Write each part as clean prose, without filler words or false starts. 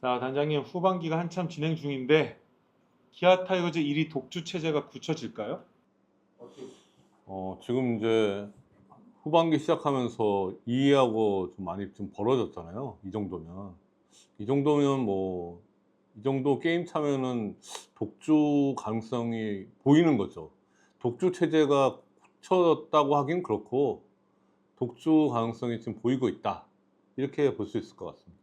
자, 단장님 후반기가 한참 진행 중인데 기아 타이거즈 1위 독주 체제가 굳혀질까요? 지금 이제 후반기 시작하면서 2위하고 좀 많이 좀 벌어졌잖아요. 이 정도면. 이 정도면 뭐, 이 정도 게임 차면은 독주 가능성이 보이는 거죠. 독주 체제가 굳혀졌다고 하긴 그렇고, 독주 가능성이 지금 보이고 있다. 이렇게 볼 수 있을 것 같습니다.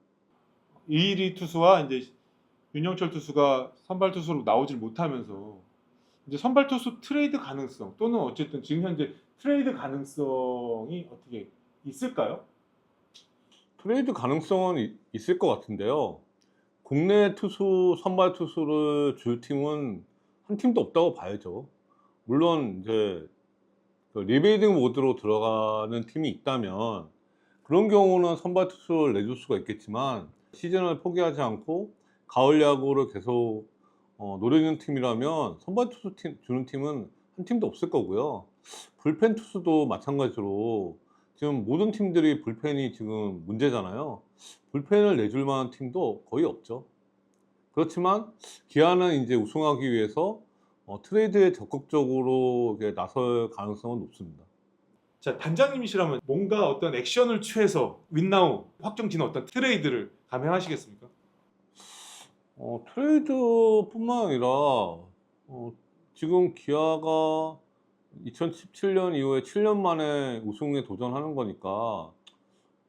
이일이 투수와 이제 윤영철 투수가 선발 투수로 나오질 못하면서 이제 선발 투수 트레이드 가능성 또는 어쨌든 지금 현재 트레이드 가능성이 어떻게 있을까요? 트레이드 가능성은 있을 것 같은데요. 국내 투수, 선발 투수를 줄 팀은 한 팀도 없다고 봐야죠. 물론 이제 그 리빌딩 모드로 들어가는 팀이 있다면 그런 경우는 선발 투수를 내줄 수가 있겠지만 시즌을 포기하지 않고 가을 야구를 계속 노리는 팀이라면 선발 투수 주는 팀은 한 팀도 없을 거고요. 불펜 투수도 마찬가지로 지금 모든 팀들이 불펜이 지금 문제잖아요. 불펜을 내줄 만한 팀도 거의 없죠. 그렇지만 기아는 이제 우승하기 위해서 트레이드에 적극적으로 이렇게 나설 가능성은 높습니다. 자, 단장님이시라면 뭔가 어떤 액션을 취해서 윈나우 확정지는 어떤 트레이드를 감행하시겠습니까? 트레이드뿐만 아니라 지금 기아가 2017년 이후에 7년 만에 우승에 도전하는 거니까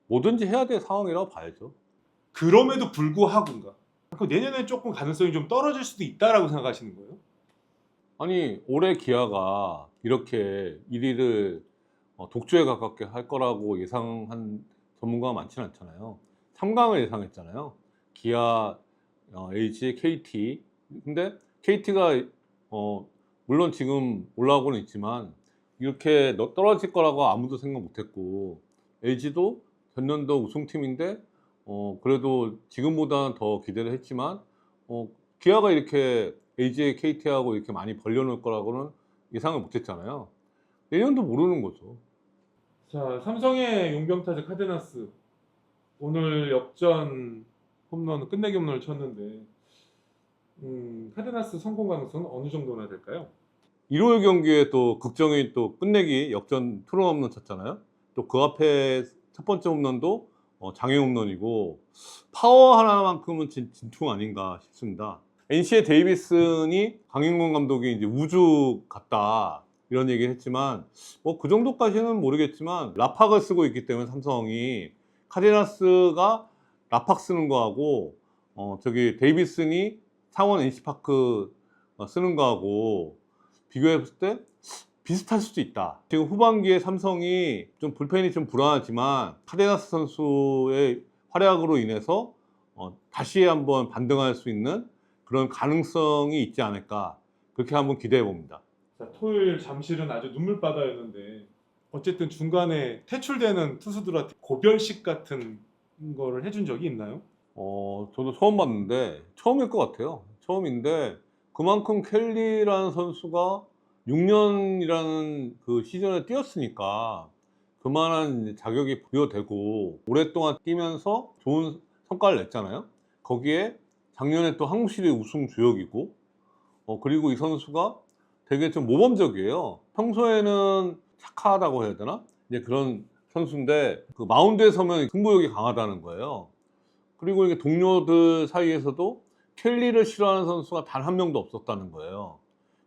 뭐든지 해야 될 상황이라고 봐야죠. 그럼에도 불구하고인가? 그 내년에 조금 가능성이 좀 떨어질 수도 있다라고 생각하시는 거예요? 아니 올해 기아가 이렇게 1위를 독주에 가깝게 할 거라고 예상한 전문가가 많지는 않잖아요. 3강을 예상했잖아요. 기아, LG, KT. 근데 KT가 물론 지금 올라오고는 있지만 이렇게 떨어질 거라고 아무도 생각 못했고 LG도 전년도 우승팀인데 그래도 지금보다는 더 기대를 했지만 기아가 이렇게 LG, KT하고 이렇게 많이 벌려놓을 거라고는 예상을 못했잖아요. 내년도 모르는 거죠. 자, 삼성의 용병타자 카데나스 오늘 역전 홈런 끝내기 홈런을 쳤는데 카데나스 성공 가능성은 어느 정도나 될까요? 일요일 경기에 또 극정이 또 끝내기 역전 투런 홈런 쳤잖아요. 또 그 앞에 첫 번째 홈런도 장애 홈런이고 파워 하나만큼은 진퉁 아닌가 싶습니다. NC의 데이비슨이 강인권 감독이 이제 우주 같다 이런 얘기를 했지만 뭐 그 정도까지는 모르겠지만 라팍을 쓰고 있기 때문에 삼성이 카디나스가 라팍 쓰는 거하고 저기 데이비슨이 창원 NC파크 쓰는 거하고 비교해봤을 때 비슷할 수도 있다. 지금 후반기에 삼성이 좀 불펜이 좀 불안하지만 카데나스 선수의 활약으로 인해서 다시 한번 반등할 수 있는 그런 가능성이 있지 않을까 그렇게 한번 기대해 봅니다. 자, 토요일 잠실은 아주 눈물바다였는데 어쨌든 중간에 퇴출되는 투수들한테 고별식 같은 거를 해준 적이 있나요? 저도 처음 봤는데 처음일 것 같아요. 처음인데 그만큼 켈리라는 선수가 6년이라는 그 시즌을 뛰었으니까 그만한 자격이 부여되고 오랫동안 뛰면서 좋은 성과를 냈잖아요. 거기에 작년에 또 한국 시리즈 우승 주역이고 그리고 이 선수가 되게 좀 모범적이에요. 평소에는 착하다고 해야 되나? 이제 그런 선수인데 그 마운드에 서면 승부욕이 강하다는 거예요. 그리고 이게 동료들 사이에서도 켈리를 싫어하는 선수가 단 한 명도 없었다는 거예요.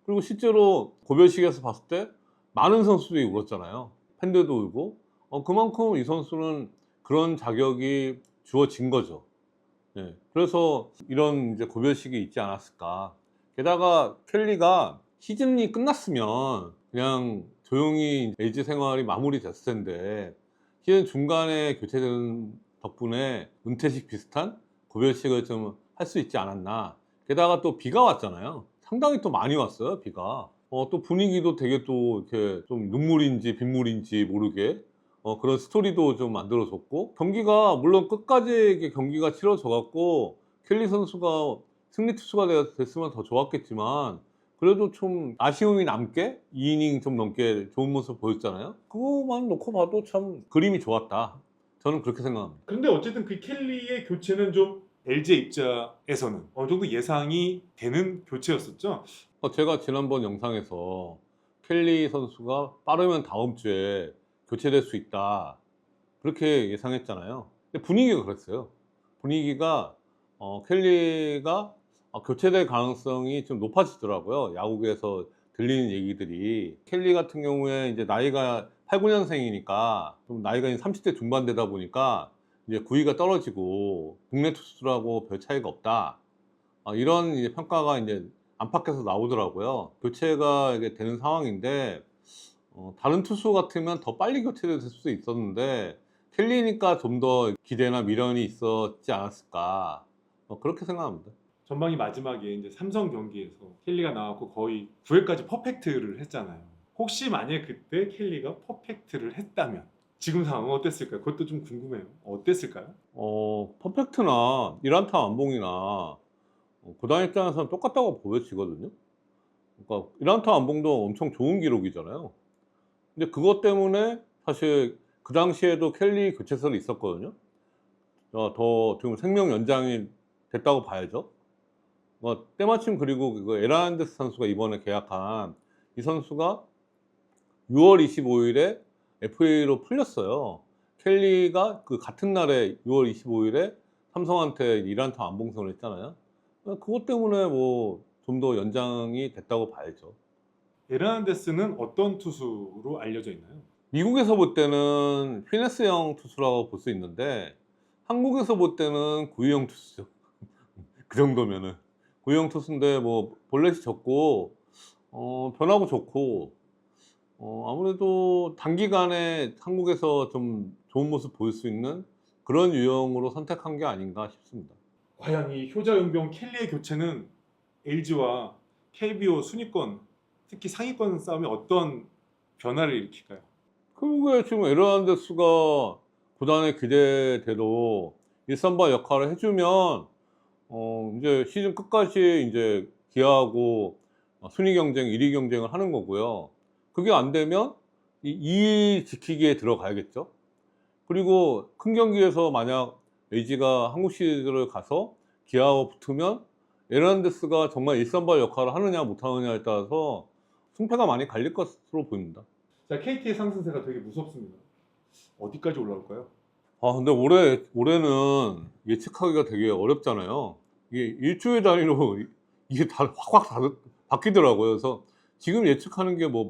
그리고 실제로 고별식에서 봤을 때 많은 선수들이 울었잖아요. 팬들도 울고 그만큼 이 선수는 그런 자격이 주어진 거죠. 예. 그래서 이런 이제 고별식이 있지 않았을까. 게다가 켈리가 시즌이 끝났으면 그냥 조용히 LG 생활이 마무리됐을 텐데 시즌 중간에 교체되는 덕분에 은퇴식 비슷한 고별식을 좀 할 수 있지 않았나. 게다가 또 비가 왔잖아요. 상당히 또 많이 왔어요, 비가. 또 분위기도 되게 또 이렇게 좀 눈물인지 빗물인지 모르게 그런 스토리도 좀 만들어줬고 경기가 물론 끝까지 이렇게 경기가 치러져 갖고 켈리 선수가 승리 투수가 됐으면 더 좋았겠지만 그래도 좀 아쉬움이 남게 2이닝 좀 넘게 좋은 모습 보였잖아요. 그거만 놓고 봐도 참 그림이 좋았다. 저는 그렇게 생각합니다. 그런데 어쨌든 그 켈리의 교체는 좀 LG 입장에서는 어느 정도 예상이 되는 교체였었죠. 제가 지난번 영상에서 켈리 선수가 빠르면 다음 주에 교체될 수 있다 그렇게 예상했잖아요. 근데 분위기가 그랬어요. 분위기가 켈리가 교체될 가능성이 좀 높아지더라고요. 야구에서 들리는 얘기들이. 켈리 같은 경우에 이제 나이가 8, 9년생이니까 좀 나이가 이제 30대 중반 되다 보니까 이제 구위가 떨어지고 국내 투수들하고 별 차이가 없다. 이런 이제 평가가 이제 안팎에서 나오더라고요. 교체가 이게 되는 상황인데 다른 투수 같으면 더 빨리 교체될 수도 있었는데 켈리니까 좀 더 기대나 미련이 있었지 않았을까 그렇게 생각합니다. 전반기 마지막에 이제 삼성 경기에서 켈리가 나왔고 거의 9회까지 퍼펙트를 했잖아요. 혹시 만약 그때 켈리가 퍼펙트를 했다면 지금 상황은 어땠을까요? 그것도 좀 궁금해요. 어땠을까요? 퍼펙트나 1안타 안봉이나 구단 입장에서는 똑같다고 보여지거든요. 그러니까 1안타 안봉도 엄청 좋은 기록이잖아요. 근데 그것 때문에 사실 그 당시에도 켈리 교체설이 있었거든요. 더 지금 생명 연장이 됐다고 봐야죠. 때마침 그리고 그 에라난데스 선수가 이번에 계약한 이 선수가 6월 25일에 FA로 풀렸어요. 켈리가 그 같은 날에 6월 25일에 삼성한테 1안타 안봉선을 했잖아요. 그것 때문에 뭐 좀 더 연장이 됐다고 봐야죠. 에르난데스는 어떤 투수로 알려져 있나요? 미국에서 볼 때는 피네스형 투수라고 볼 수 있는데 한국에서 볼 때는 구위형 투수죠. 그 정도면은 구위형 투수인데 뭐 볼넷이 적고 변화구 좋고 아무래도 단기간에 한국에서 좀 좋은 모습 보일 수 있는 그런 유형으로 선택한 게 아닌가 싶습니다. 과연 이 효자용병 켈리의 교체는 LG와 KBO 순위권, 특히 상위권 싸움에 어떤 변화를 일으킬까요? 결국에 지금 에르난데스가 구단의 기대대로 1선발 역할을 해주면 이제 시즌 끝까지 이제 기아하고 순위 경쟁, 1위 경쟁을 하는 거고요. 그게 안 되면 2위 지키기에 들어가야겠죠. 그리고 큰 경기에서 만약 LG가 한국 시리즈를 가서 기아하고 붙으면 에르난데스가 정말 1선발 역할을 하느냐 못하느냐에 따라서 승패가 많이 갈릴 것으로 보입니다. 자, KT의 상승세가 되게 무섭습니다. 어디까지 올라올까요? 근데 올해는 예측하기가 되게 어렵잖아요. 이게 일주일 단위로 이게 다 확확 다 바뀌더라고요. 그래서 지금 예측하는 게 뭐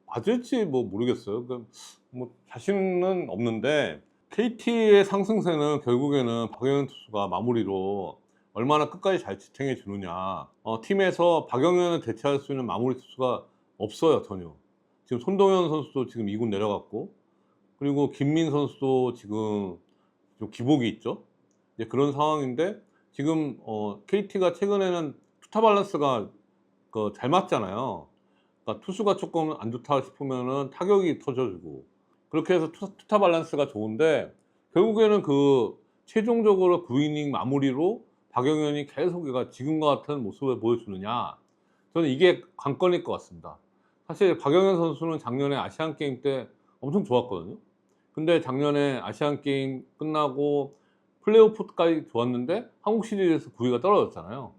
맞을지 뭐 모르겠어요. 뭐 자신은 없는데 KT의 상승세는 결국에는 박영현 투수가 마무리로 얼마나 끝까지 잘 지탱해 주느냐. 팀에서 박영현을 대체할 수 있는 마무리 투수가 없어요, 전혀. 지금 손동현 선수도 지금 2군 내려갔고 그리고 김민 선수도 지금 좀 기복이 있죠. 이제 그런 상황인데 지금 KT가 최근에는 투타 밸런스가 잘 맞잖아요. 그러니까 투수가 조금 안 좋다 싶으면은 타격이 터져주고 그렇게 해서 투타 밸런스가 좋은데 결국에는 그 최종적으로 9이닝 마무리로 박영현이 계속 얘가 지금과 같은 모습을 보여주느냐 저는 이게 관건일 것 같습니다. 사실 박영현 선수는 작년에 아시안 게임 때 엄청 좋았거든요. 근데 작년에 아시안 게임 끝나고 플레이오프까지 좋았는데 한국 시리즈에서 9위가 떨어졌잖아요.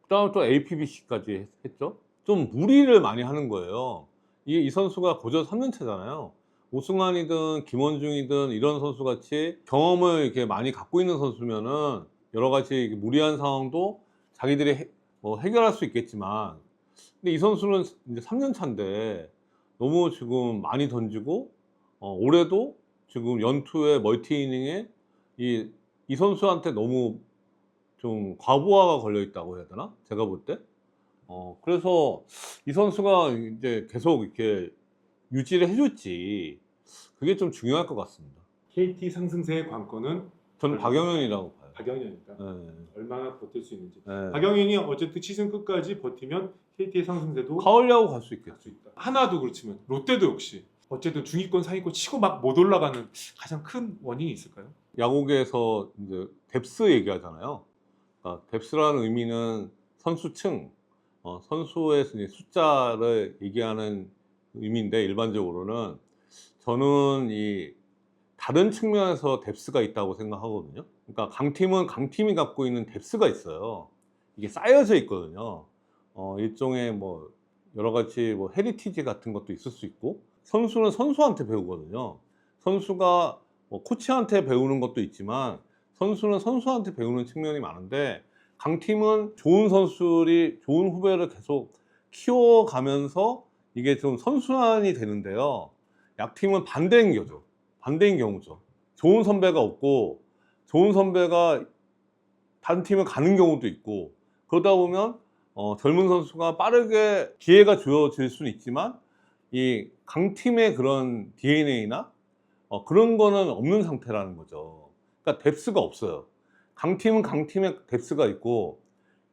그다음에 또 APBC까지 했죠. 좀 무리를 많이 하는 거예요. 이 선수가 고저 3년 차잖아요. 오승환이든 김원중이든 이런 선수 같이 경험을 이렇게 많이 갖고 있는 선수면은 여러 가지 무리한 상황도 자기들이 해결할 수 있겠지만 근데 이 선수는 이제 3년 차인데 너무 지금 많이 던지고 올해도 지금 연투에 멀티 이닝에 이 선수한테 너무 좀 과부하가 걸려 있다고 해야 되나? 제가 볼 때. 그래서 이 선수가 이제 계속 이렇게 유지를 해줬지. 그게 좀 중요할 것 같습니다. KT 상승세의 관건은 저는 박영현이라고 봐요. 박영현이다. 네. 얼마나 버틸 수 있는지. 네. 박영현이 어쨌든 시즌 끝까지 버티면 KT의 상승세도 가을야구 갈 수 갈 있겠죠. 수 있다. 하나도 그렇지만 롯데도 역시 어쨌든 중위권 상위권 치고 막 못 올라가는 가장 큰 원인이 있을까요? 야구계에서 이제 뎁스 얘기하잖아요. 그러니까 뎁스라는 의미는 선수층, 선수의 이제 숫자를 얘기하는 의미인데 일반적으로는 저는 이 다른 측면에서 뎁스가 있다고 생각하거든요. 그러니까 강팀은 강팀이 갖고 있는 뎁스가 있어요. 이게 쌓여져 있거든요. 일종의 뭐 여러 가지 뭐 헤리티지 같은 것도 있을 수 있고, 선수는 선수한테 배우거든요. 선수가 뭐 코치한테 배우는 것도 있지만 선수는 선수한테 배우는 측면이 많은데, 강팀은 좋은 선수들이 좋은 후배를 계속 키워가면서 이게 좀 선순환이 되는데요. 약팀은 반대인 거죠. 반대인 경우죠. 좋은 선배가 없고 좋은 선배가 다른 팀을 가는 경우도 있고, 그러다 보면 젊은 선수가 빠르게 기회가 주어질 수는 있지만 이 강팀의 그런 DNA나 그런 거는 없는 상태라는 거죠. 그러니까 뎁스가 없어요. 강팀은 강팀의 뎁스가 있고,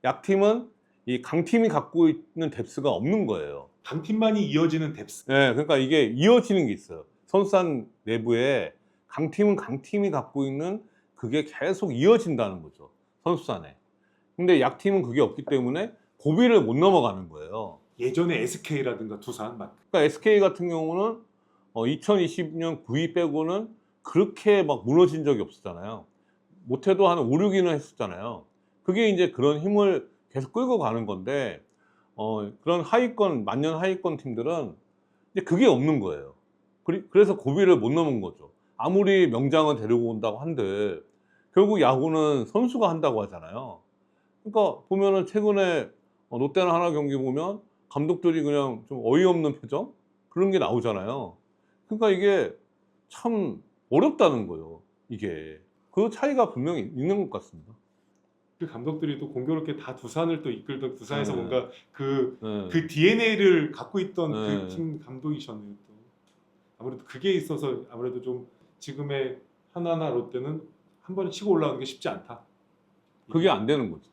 약팀은 이 강팀이 갖고 있는 뎁스가 없는 거예요. 강팀만이 이어지는 뎁스. 네, 그러니까 이게 이어지는 게 있어요. 선수단 내부에 강팀은 강팀이 갖고 있는 그게 계속 이어진다는 거죠. 선수단에. 근데 약팀은 그게 없기 때문에 고비를 못 넘어가는 거예요. 예전에 SK라든가 두산 막 그러니까 SK 같은 경우는 2020년 9위 빼고는 그렇게 막 무너진 적이 없었잖아요. 못해도 한 5, 6위는 했었잖아요. 그게 이제 그런 힘을 계속 끌고 가는 건데, 그런 하위권, 만년 하위권 팀들은 이제 그게 없는 거예요. 그래서 고비를 못 넘은 거죠. 아무리 명장을 데리고 온다고 한들 결국 야구는 선수가 한다고 하잖아요. 그러니까 보면은 최근에 롯데나 하나 경기 보면 감독들이 그냥 좀 어이없는 표정? 그런 게 나오잖아요. 그러니까 이게 참 어렵다는 거예요. 이게. 그 차이가 분명히 있는 것 같습니다. 그 감독들이 또 공교롭게 다 두산을 또 이끌던 두산에서 네. 뭔가 그 네. DNA를 갖고 있던 네. 그 팀 감독이셨네요. 또 아무래도 그게 있어서 아무래도 좀 지금의 하나나 롯데는 한 번에 치고 올라오는 게 쉽지 않다. 그게 안 되는 거죠.